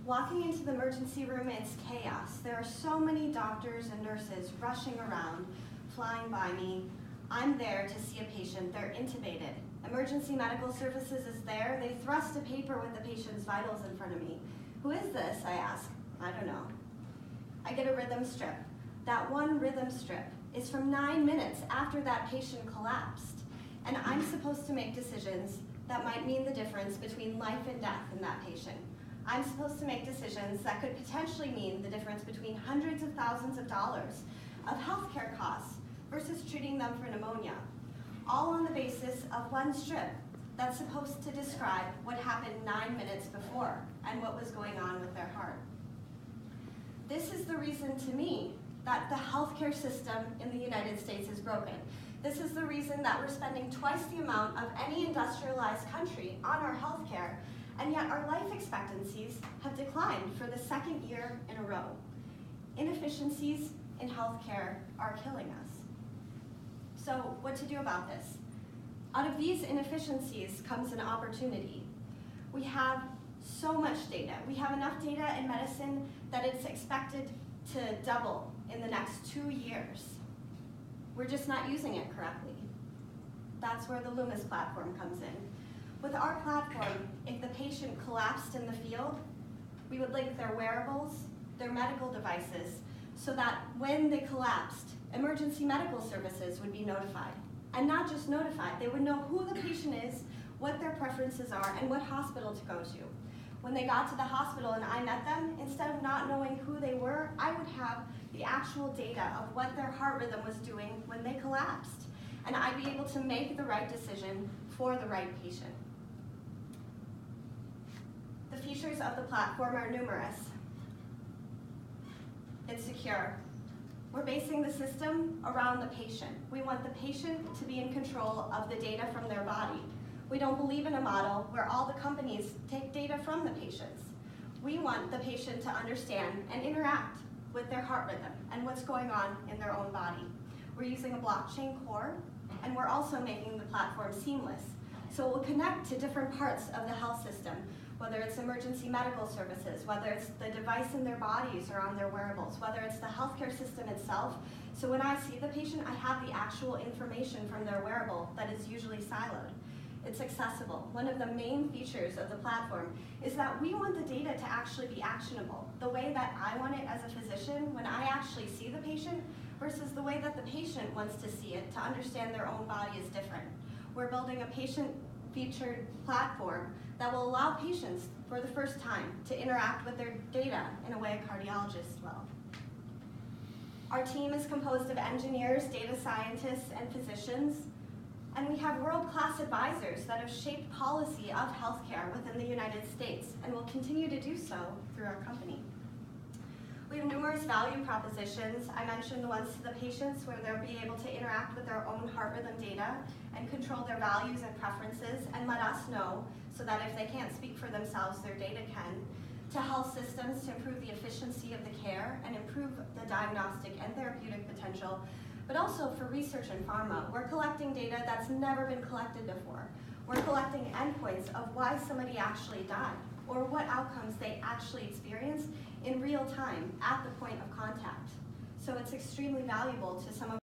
Walking into the emergency room, it's chaos. There are so many doctors and nurses rushing around, flying by me. I'm there to see a patient. They're intubated. Emergency medical services is there. They thrust a paper with the patient's vitals in front of me. Who is this, I ask. I don't know. I get a rhythm strip. That one rhythm strip is from 9 minutes after that patient collapsed. And I'm supposed to make decisions that might mean the difference between life and death in that patient. I'm supposed to make decisions that could potentially mean the difference between hundreds of thousands of dollars of healthcare costs versus treating them for pneumonia, all on the basis of one strip that's supposed to describe what happened 9 minutes before and what was going on with their heart. This is the reason to me that the healthcare system in the United States is broken. This is the reason that we're spending twice the amount of any industrialized country on our healthcare, and yet our life expectancies have declined for the second year in a row. Inefficiencies in healthcare are killing us. So what to do about this? Out of these inefficiencies comes an opportunity. We have so much data. We have enough data in medicine that it's expected to double in the next 2 years. We're just not using it correctly. That's where the Loomis platform comes in. With our platform, if the patient collapsed in the field, we would link their wearables, their medical devices, so that when they collapsed, emergency medical services would be notified. And not just notified, they would know who the patient is, what their preferences are, and what hospital to go to. When they got to the hospital and I met them, instead of not knowing who they were, I would have the actual data of what their heart rhythm was doing when they collapsed. And I'd be able to make the right decision for the right patient. The features of the platform are numerous. It's secure. We're basing the system around the patient. We want the patient to be in control of the data from their body. We don't believe in a model where all the companies take data from the patients. We want the patient to understand and interact with their heart rhythm and what's going on in their own body. We're using a blockchain core, and we're also making the platform seamless. So it will connect to different parts of the health system, whether it's emergency medical services, whether it's the device in their bodies or on their wearables, whether it's the healthcare system itself. So when I see the patient, I have the actual information from their wearable that is usually siloed. It's accessible. One of the main features of the platform is that we want the data to actually be actionable. The way that I want it as a physician when I actually see the patient versus the way that the patient wants to see it to understand their own body is different. We're building a patient-featured platform that will allow patients for the first time to interact with their data in a way a cardiologist will. Our team is composed of engineers, data scientists, and physicians. And we have world-class advisors that have shaped policy of healthcare within the United States and will continue to do so through our company. We have numerous value propositions. I mentioned the ones to the patients where they'll be able to interact with their own heart rhythm data and control their values and preferences and let us know so that if they can't speak for themselves, their data can. To health systems to improve the efficiency of the care and improve the diagnostic and therapeutic potential, but also for research and pharma. We're collecting data that's never been collected before. We're collecting endpoints of why somebody actually died or what outcomes they actually experienced in real time at the point of contact. So it's extremely valuable to some of